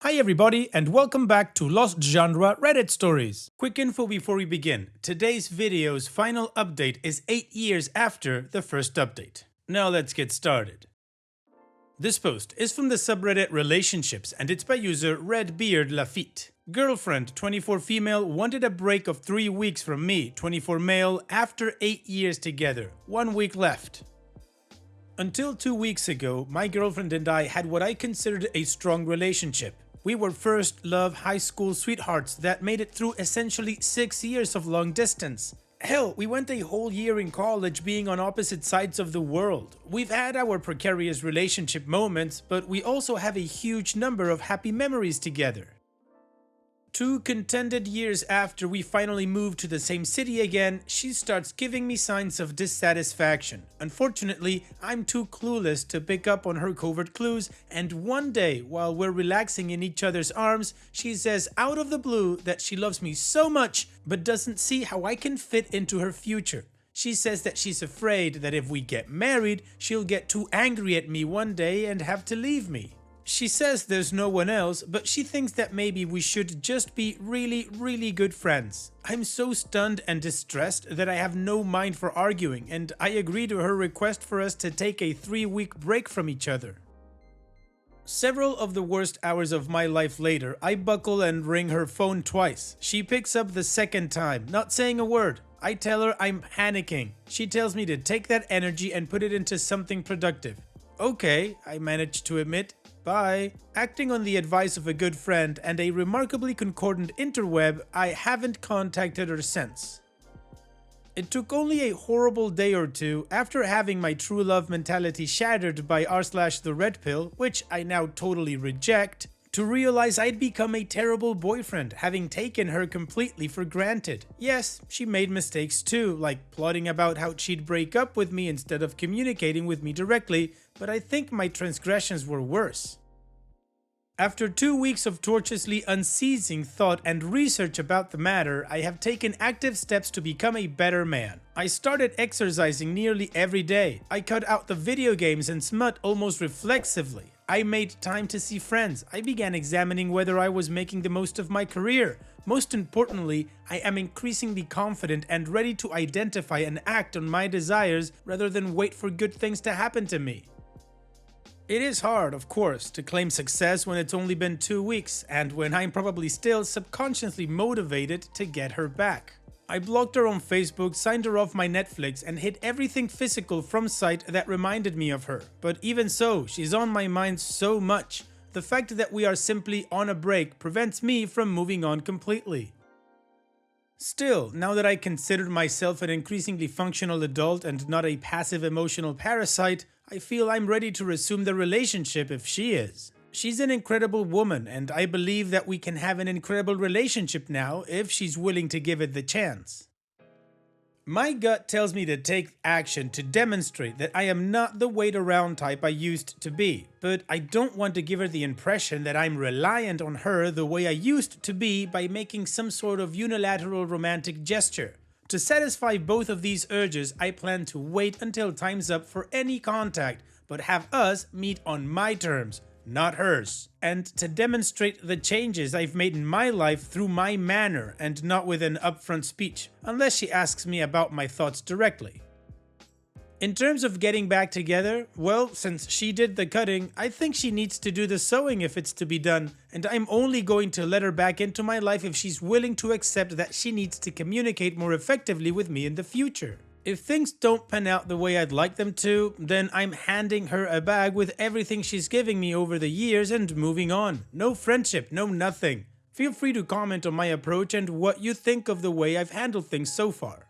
Hi everybody and welcome back to Lost Genre Reddit Stories. Quick info before we begin. Today's video's final update is 8 years after the first update. Now let's get started. This post is from the subreddit Relationships and it's by user Redbeard Lafitte. Girlfriend, 24 female, wanted a break of 3 weeks from me, 24 male, after 8 years together. 1 week left. Until 2 weeks ago, my girlfriend and I had what I considered a strong relationship. We were first love high school sweethearts that made it through essentially 6 years of long distance. Hell, we went a whole year in college being on opposite sides of the world. We've had our precarious relationship moments, but we also have a huge number of happy memories together. 2 contended years after we finally moved to the same city again, she starts giving me signs of dissatisfaction. Unfortunately, I'm too clueless to pick up on her covert clues, and one day, while we're relaxing in each other's arms, she says out of the blue that she loves me so much, but doesn't see how I can fit into her future. She says that she's afraid that if we get married, she'll get too angry at me one day and have to leave me. She says there's no one else, but she thinks that maybe we should just be really good friends. I'm so stunned and distressed that I have no mind for arguing, and I agree to her request for us to take a 3-week break from each other. Several of the worst hours of my life later, I buckle and ring her phone twice. She picks up the second time, not saying a word. I tell her I'm panicking. She tells me to take that energy and put it into something productive. Okay, I manage to admit. Bye. Acting on the advice of a good friend and a remarkably concordant interweb, I haven't contacted her since. It took only a horrible day or two after having my true love mentality shattered by r/the red pill, which I now totally reject, to realize I'd become a terrible boyfriend, having taken her completely for granted. Yes, she made mistakes too, like plotting about how she'd break up with me instead of communicating with me directly, but I think my transgressions were worse. After 2 weeks of tortuously unceasing thought and research about the matter, I have taken active steps to become a better man. I started exercising nearly every day. I cut out the video games and smut almost reflexively. I made time to see friends. I began examining whether I was making the most of my career. Most importantly, I am increasingly confident and ready to identify and act on my desires rather than wait for good things to happen to me. It is hard, of course, to claim success when it's only been 2 weeks and when I'm probably still subconsciously motivated to get her back. I blocked her on Facebook, signed her off my Netflix, and hid everything physical from sight that reminded me of her. But even so, she's on my mind so much. The fact that we are simply on a break prevents me from moving on completely. Still, now that I consider myself an increasingly functional adult and not a passive emotional parasite, I feel I'm ready to resume the relationship if she is. She's an incredible woman, and I believe that we can have an incredible relationship now if she's willing to give it the chance. My gut tells me to take action to demonstrate that I am not the wait around type I used to be, but I don't want to give her the impression that I'm reliant on her the way I used to be by making some sort of unilateral romantic gesture. To satisfy both of these urges, I plan to wait until time's up for any contact, but have us meet on my terms, not hers, and to demonstrate the changes I've made in my life through my manner and not with an upfront speech, unless she asks me about my thoughts directly. In terms of getting back together, well, since she did the cutting, I think she needs to do the sewing if it's to be done, and I'm only going to let her back into my life if she's willing to accept that she needs to communicate more effectively with me in the future. If things don't pan out the way I'd like them to, then I'm handing her a bag with everything she's giving me over the years and moving on. No friendship, no nothing. Feel free to comment on my approach and what you think of the way I've handled things so far.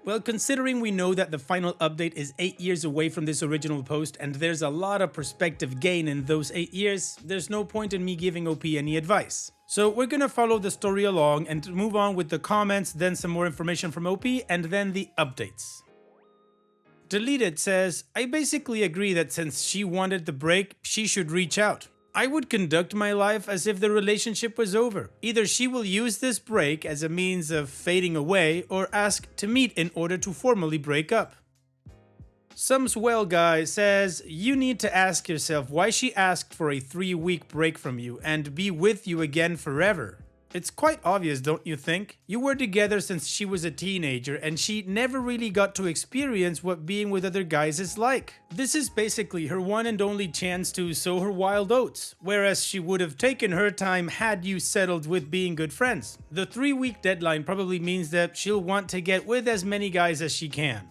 Well, considering we know that the final update is 8 years away from this original post and there's a lot of perspective gain in those 8 years, there's no point in me giving OP any advice. So we're gonna follow the story along and move on with the comments, then some more information from OP, and then the updates. Deleted says, I basically agree that since she wanted the break, she should reach out. I would conduct my life as if the relationship was over. Either she will use this break as a means of fading away or ask to meet in order to formally break up. Some swell guy says you need to ask yourself why she asked for a 3-week break from you and be with you again forever. It's quite obvious, don't you think? You were together since she was a teenager and she never really got to experience what being with other guys is like. This is basically her one and only chance to sow her wild oats, whereas she would have taken her time had you settled with being good friends. The 3-week deadline probably means that she'll want to get with as many guys as she can.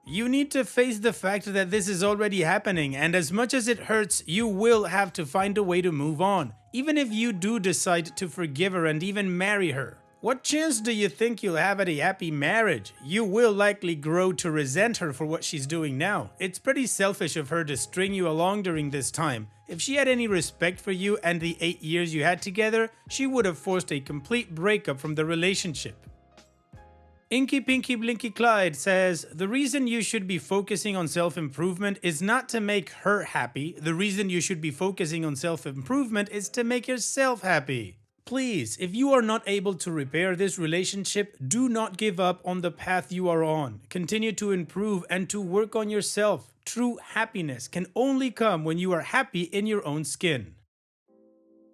You need to face the fact that this is already happening, and as much as it hurts, you will have to find a way to move on, even if you do decide to forgive her and even marry her. What chance do you think you'll have at a happy marriage? You will likely grow to resent her for what she's doing now. It's pretty selfish of her to string you along during this time. If she had any respect for you and the 8 years you had together, she would have forced a complete breakup from the relationship. Inky Pinky Blinky Clyde says, the reason you should be focusing on self-improvement is not to make her happy. The reason you should be focusing on self-improvement is to make yourself happy. Please, if you are not able to repair this relationship, do not give up on the path you are on. Continue to improve and to work on yourself. True happiness can only come when you are happy in your own skin.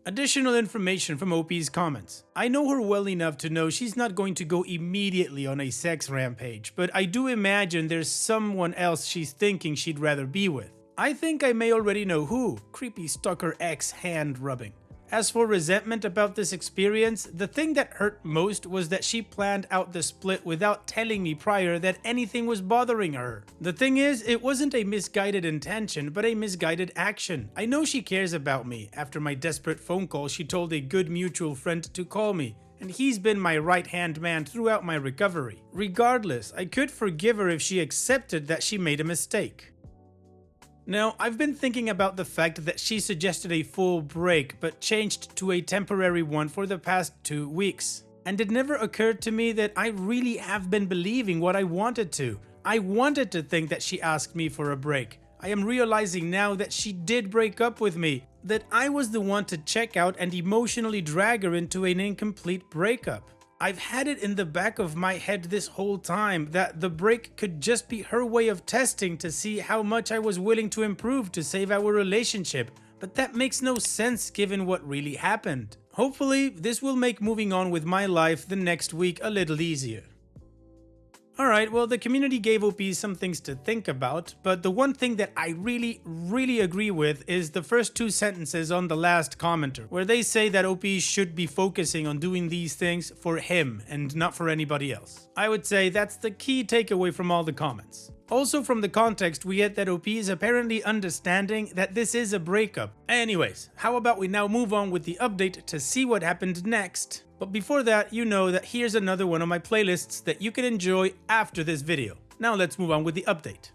Additional information from OP's comments. I know her well enough to know she's not going to go immediately on a sex rampage, but I do imagine there's someone else she's thinking she'd rather be with. I think I may already know who. Creepy stalker X hand rubbing. As for resentment about this experience, the thing that hurt most was that she planned out the split without telling me prior that anything was bothering her. The thing is, it wasn't a misguided intention, but a misguided action. I know she cares about me. After my desperate phone call, she told a good mutual friend to call me, and he's been my right-hand man throughout my recovery. Regardless, I could forgive her if she accepted that she made a mistake. Now, I've been thinking about the fact that she suggested a full break but changed to a temporary one for the past 2 weeks. And it never occurred to me that I really have been believing what I wanted to. I wanted to think that she asked me for a break. I am realizing now that she did break up with me, that I was the one to check out and emotionally drag her into an incomplete breakup. I've had it in the back of my head this whole time that the break could just be her way of testing to see how much I was willing to improve to save our relationship, but that makes no sense given what really happened. Hopefully, this will make moving on with my life the next week a little easier. Alright, well, the community gave OP some things to think about, but the one thing that I really agree with is the first 2 sentences on the last commenter, where they say that OP should be focusing on doing these things for him and not for anybody else. I would say that's the key takeaway from all the comments. Also from the context, we get that OP is apparently understanding that this is a breakup. Anyways, how about we now move on with the update to see what happened next? But before that, you know that here's another one of my playlists that you can enjoy after this video. Now let's move on with the update.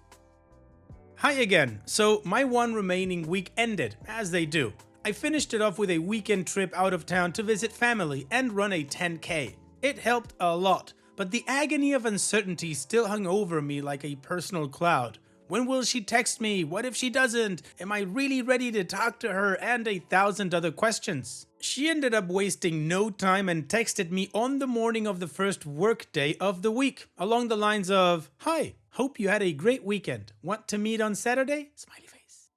Hi again. So my one remaining week ended, as they do. I finished it off with a weekend trip out of town to visit family and run a 10K. It helped a lot, but the agony of uncertainty still hung over me like a personal cloud. When will she text me? What if she doesn't? Am I really ready to talk to her? And 1,000 other questions. She ended up wasting no time and texted me on the morning of the first work day of the week, along the lines of, "Hi, hope you had a great weekend. Want to meet on Saturday?" Smiley face.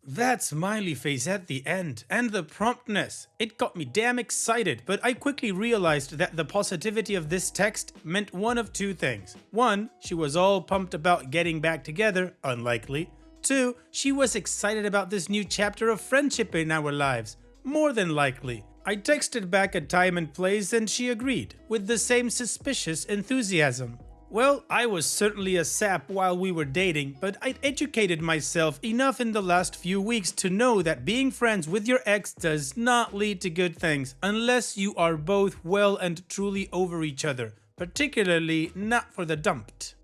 That smiley face at the end, and the promptness. It got me damn excited, but I quickly realized that the positivity of this text meant one of 2 things. 1, she was all pumped about getting back together, unlikely. 2, she was excited about this new chapter of friendship in our lives, more than likely. I texted back a time and place and she agreed, with the same suspicious enthusiasm. Well, I was certainly a sap while we were dating, but I'd educated myself enough in the last few weeks to know that being friends with your ex does not lead to good things unless you are both well and truly over each other, particularly not for the dumped.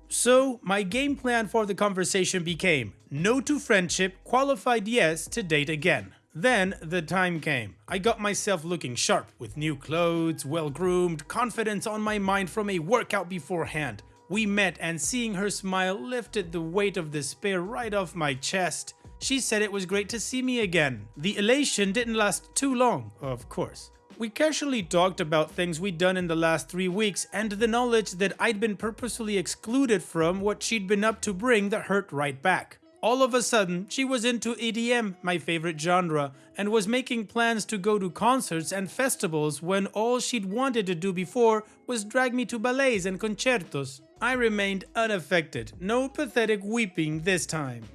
So, my game plan for the conversation became no to friendship, qualified yes to date again. Then the time came. I got myself looking sharp with new clothes, well groomed, confidence on my mind from a workout beforehand. We met and seeing her smile lifted the weight of despair right off my chest. She said it was great to see me again. The elation didn't last too long, of course. We casually talked about things we'd done in the last 3 weeks and the knowledge that I'd been purposefully excluded from what she'd been up to bring the hurt right back. All of a sudden, she was into EDM, my favorite genre, and was making plans to go to concerts and festivals when all she'd wanted to do before was drag me to ballets and concertos. I remained unaffected, no pathetic weeping this time.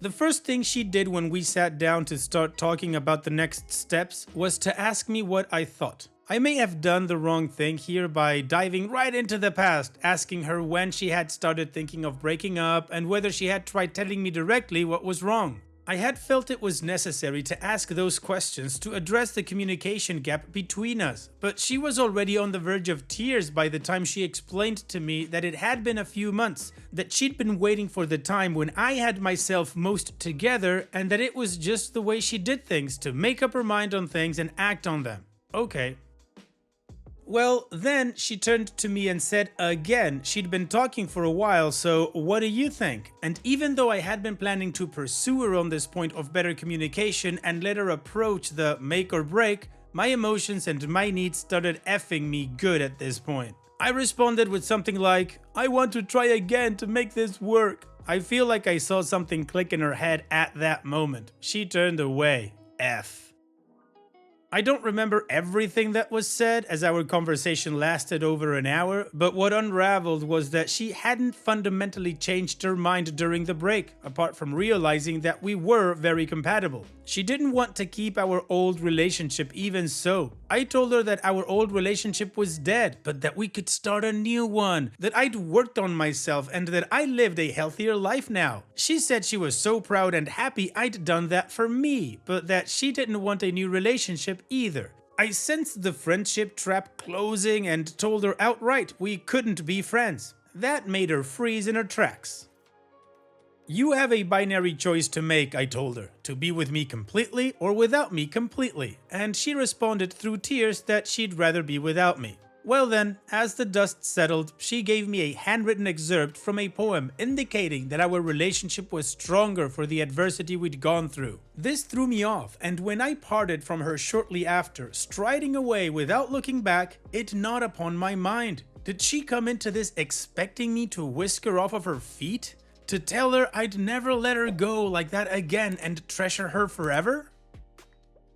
The first thing she did when we sat down to start talking about the next steps was to ask me what I thought. I may have done the wrong thing here by diving right into the past, asking her when she had started thinking of breaking up and whether she had tried telling me directly what was wrong. I had felt it was necessary to ask those questions to address the communication gap between us, but she was already on the verge of tears by the time she explained to me that it had been a few months, that she'd been waiting for the time when I had myself most together, and that it was just the way she did things to make up her mind on things and act on them. Okay. Well, then she turned to me and said again she'd been talking for a while, so what do you think? And even though I had been planning to pursue her on this point of better communication and let her approach the make or break, my emotions and my needs started effing me good at this point. I responded with something like, I want to try again to make this work. I feel like I saw something click in her head at that moment. She turned away. F. I don't remember everything that was said as our conversation lasted over an hour, but what unraveled was that she hadn't fundamentally changed her mind during the break, apart from realizing that we were very compatible. She didn't want to keep our old relationship even so. I told her that our old relationship was dead, but that we could start a new one, that I'd worked on myself and that I lived a healthier life now. She said she was so proud and happy I'd done that for me, but that she didn't want a new relationship either. I sensed the friendship trap closing and told her outright we couldn't be friends. That made her freeze in her tracks. You have a binary choice to make, I told her, to be with me completely or without me completely, and she responded through tears that she'd rather be without me. Well then, as the dust settled, she gave me a handwritten excerpt from a poem indicating that our relationship was stronger for the adversity we'd gone through. This threw me off, and when I parted from her shortly after, striding away without looking back, it gnawed upon my mind. Did she come into this expecting me to whisk her off of her feet? To tell her I'd never let her go like that again and treasure her forever?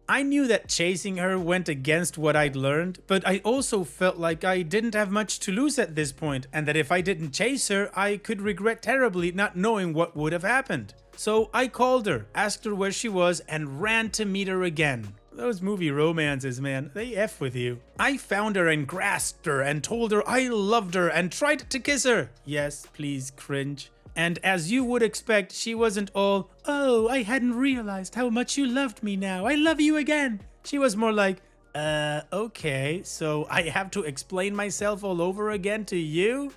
I knew that chasing her went against what I'd learned, but I also felt like I didn't have much to lose at this point, and that if I didn't chase her, I could regret terribly not knowing what would have happened. So I called her, asked her where she was, and ran to meet her again. Those movie romances, man, they F with you. I found her and grasped her and told her I loved her and tried to kiss her. Yes, please cringe. And as you would expect, she wasn't all, oh, I hadn't realized how much you loved me now. I love you again. She was more like, okay, so I have to explain myself all over again to you?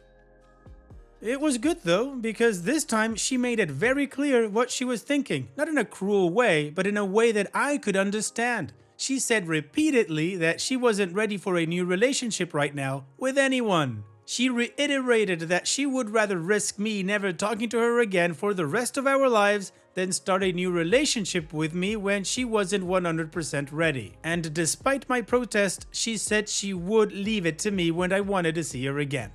It was good though, because this time she made it very clear what she was thinking. Not in a cruel way, but in a way that I could understand. She said repeatedly that she wasn't ready for a new relationship right now with anyone. She reiterated that she would rather risk me never talking to her again for the rest of our lives than start a new relationship with me when she wasn't 100% ready. And despite my protest, she said she would leave it to me when I wanted to see her again.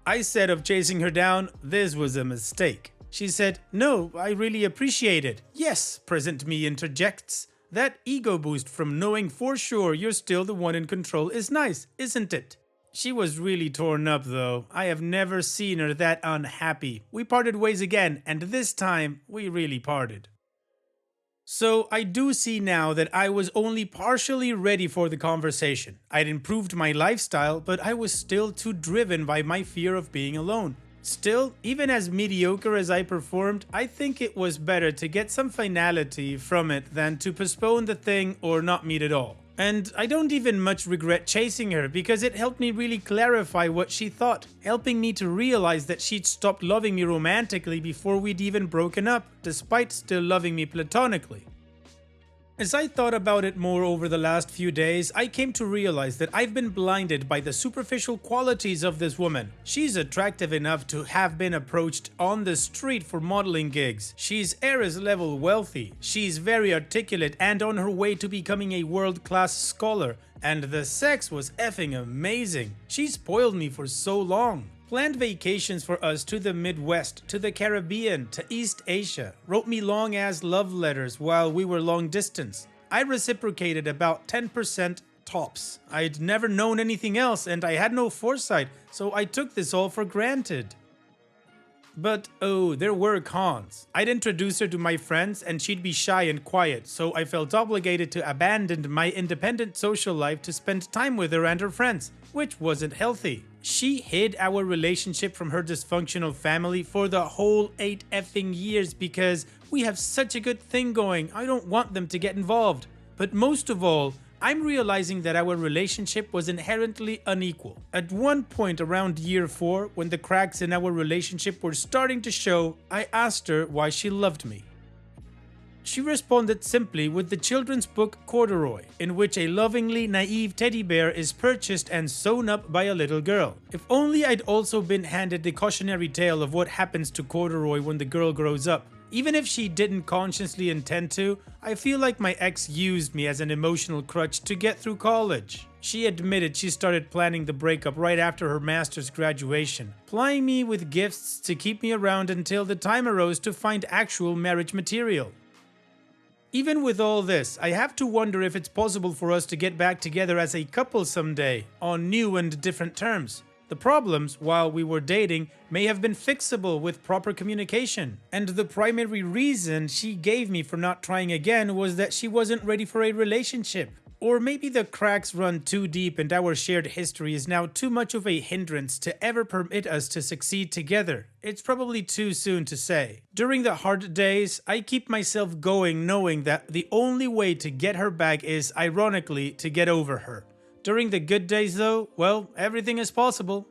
I said of chasing her down, this was a mistake. She said, no, I really appreciate it. Yes, present me interjects. That ego boost from knowing for sure you're still the one in control is nice, isn't it? She was really torn up though. I have never seen her that unhappy. We parted ways again, and this time we really parted. So I do see now that I was only partially ready for the conversation. I'd improved my lifestyle, but I was still too driven by my fear of being alone. Still, even as mediocre as I performed, I think it was better to get some finality from it than to postpone the thing or not meet at all. And I don't even much regret chasing her because it helped me really clarify what she thought, helping me to realize that she'd stopped loving me romantically before we'd even broken up, despite still loving me platonically. As I thought about it more over the last few days, I came to realize that I've been blinded by the superficial qualities of this woman. She's attractive enough to have been approached on the street for modeling gigs. She's heiress level wealthy. She's very articulate and on her way to becoming a world-class scholar. And the sex was effing amazing. She spoiled me for so long. Planned vacations for us to the Midwest, to the Caribbean, to East Asia. Wrote me long-ass love letters while we were long distance. I reciprocated about 10% tops. I'd never known anything else and I had no foresight, so I took this all for granted. But oh, there were cons. I'd introduce her to my friends and she'd be shy and quiet, so I felt obligated to abandon my independent social life to spend time with her and her friends, which wasn't healthy. She hid our relationship from her dysfunctional family for the whole 8 effing years because we have such a good thing going. I don't want them to get involved. But most of all, I'm realizing that our relationship was inherently unequal. At one point around year 4, when the cracks in our relationship were starting to show, I asked her why she loved me. She responded simply with the children's book Corduroy, in which a lovingly naive teddy bear is purchased and sewn up by a little girl. If only I'd also been handed the cautionary tale of what happens to Corduroy when the girl grows up. Even if she didn't consciously intend to, I feel like my ex used me as an emotional crutch to get through college. She admitted she started planning the breakup right after her master's graduation, plying me with gifts to keep me around until the time arose to find actual marriage material. Even with all this, I have to wonder if it's possible for us to get back together as a couple someday, on new and different terms. The problems, while we were dating, may have been fixable with proper communication. And the primary reason she gave me for not trying again was that she wasn't ready for a relationship. Or maybe the cracks run too deep and our shared history is now too much of a hindrance to ever permit us to succeed together. It's probably too soon to say. During the hard days, I keep myself going knowing that the only way to get her back is, ironically, to get over her. During the good days though, well, everything is possible.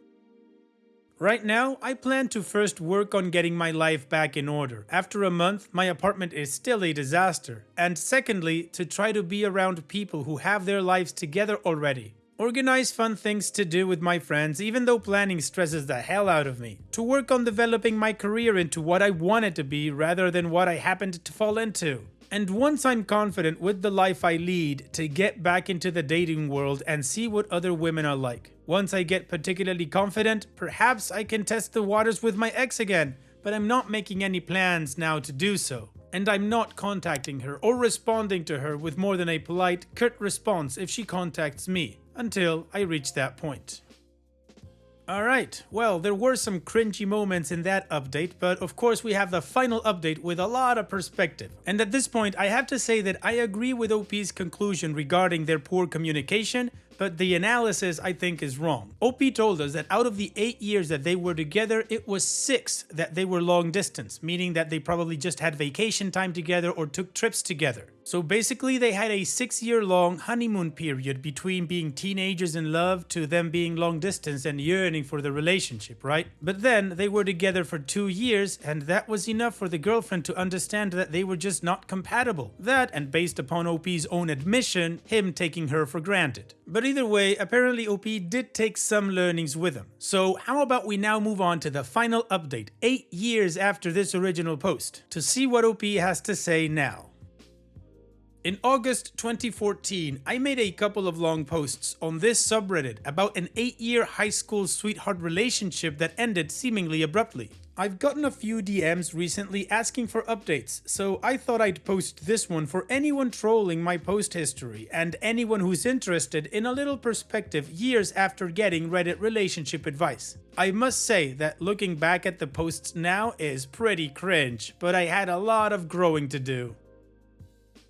Right now, I plan to first work on getting my life back in order. After a month, my apartment is still a disaster. And secondly, to try to be around people who have their lives together already. Organize fun things to do with my friends, even though planning stresses the hell out of me. To work on developing my career into what I want it to be rather than what I happened to fall into. And once I'm confident with the life I lead, to get back into the dating world and see what other women are like. Once I get particularly confident, perhaps I can test the waters with my ex again, but I'm not making any plans now to do so. And I'm not contacting her or responding to her with more than a polite, curt response if she contacts me, until I reach that point. Alright, well, there were some cringy moments in that update, but of course we have the final update with a lot of perspective. And at this point, I have to say that I agree with OP's conclusion regarding their poor communication, but the analysis I think is wrong. OP told us that out of the 8 years that they were together, it was 6 that they were long distance, meaning that they probably just had vacation time together or took trips together. So basically they had a 6-year-long honeymoon period between being teenagers in love to them being long distance and yearning for the relationship, right? But then they were together for 2 years and that was enough for the girlfriend to understand that they were just not compatible. That, and based upon OP's own admission, him taking her for granted. But either way, apparently OP did take some learnings with him. So how about we now move on to the final update, 8 years after this original post, to see what OP has to say now. In August 2014, I made a couple of long posts on this subreddit about an 8-year high school sweetheart relationship that ended seemingly abruptly. I've gotten a few DMs recently asking for updates, so I thought I'd post this one for anyone trolling my post history and anyone who's interested in a little perspective years after getting Reddit relationship advice. I must say that looking back at the posts now is pretty cringe, but I had a lot of growing to do.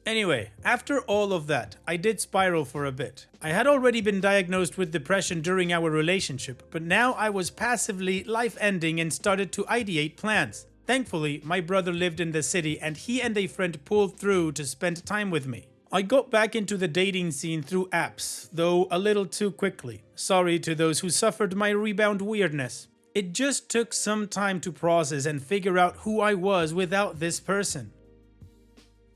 Anyway, after all of that, I did spiral for a bit. I had already been diagnosed with depression during our relationship, but now I was passively life-ending and started to ideate plans. Thankfully, my brother lived in the city and he and a friend pulled through to spend time with me. I got back into the dating scene through apps, though a little too quickly. Sorry to those who suffered my rebound weirdness. It just took some time to process and figure out who I was without this person.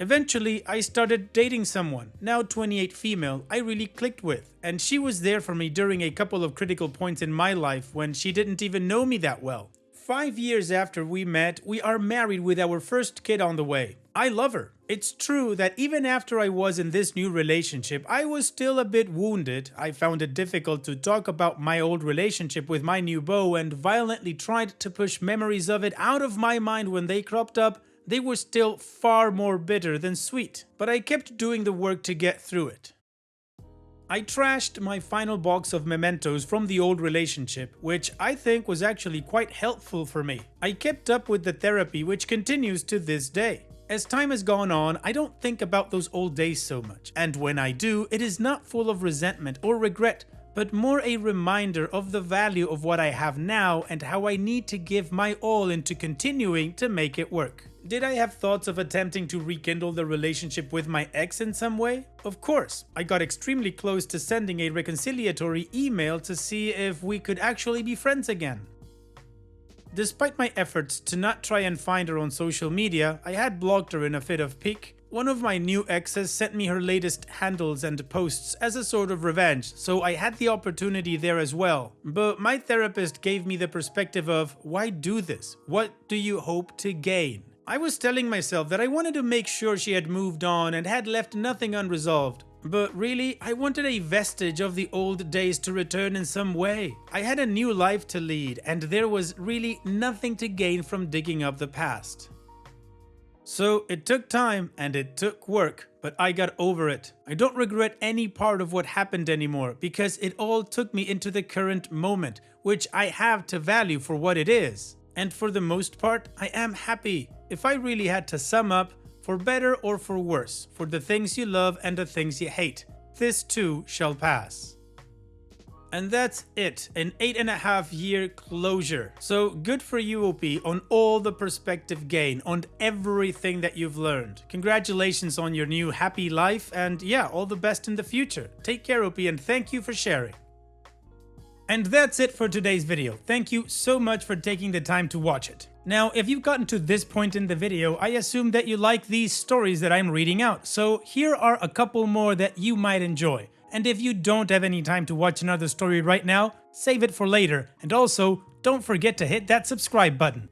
Eventually, I started dating someone, now 28 female, I really clicked with, and she was there for me during a couple of critical points in my life when she didn't even know me that well. 5 years after we met, we are married with our first kid on the way. I love her. It's true that even after I was in this new relationship, I was still a bit wounded. I found it difficult to talk about my old relationship with my new beau and violently tried to push memories of it out of my mind when they cropped up. They were still far more bitter than sweet, but I kept doing the work to get through it. I trashed my final box of mementos from the old relationship, which I think was actually quite helpful for me. I kept up with the therapy, which continues to this day. As time has gone on, I don't think about those old days so much, and when I do, it is not full of resentment or regret, but more a reminder of the value of what I have now and how I need to give my all into continuing to make it work. Did I have thoughts of attempting to rekindle the relationship with my ex in some way? Of course, I got extremely close to sending a reconciliatory email to see if we could actually be friends again. Despite my efforts to not try and find her on social media, I had blocked her in a fit of pique. One of my new exes sent me her latest handles and posts as a sort of revenge, so I had the opportunity there as well. But my therapist gave me the perspective of, why do this? What do you hope to gain? I was telling myself that I wanted to make sure she had moved on and had left nothing unresolved. But really, I wanted a vestige of the old days to return in some way. I had a new life to lead, and there was really nothing to gain from digging up the past. So it took time and it took work, but I got over it. I don't regret any part of what happened anymore because it all took me into the current moment, which I have to value for what it is. And for the most part, I am happy. If I really had to sum up, for better or for worse, for the things you love and the things you hate, this too shall pass. And that's it, an 8.5-year closure. So good for you, OP, on all the perspective gain, on everything that you've learned. Congratulations on your new happy life, and yeah, all the best in the future. Take care, OP, and thank you for sharing. And that's it for today's video. Thank you so much for taking the time to watch it. Now, if you've gotten to this point in the video, I assume that you like these stories that I'm reading out. So here are a couple more that you might enjoy. And if you don't have any time to watch another story right now, save it for later. And also, don't forget to hit that subscribe button.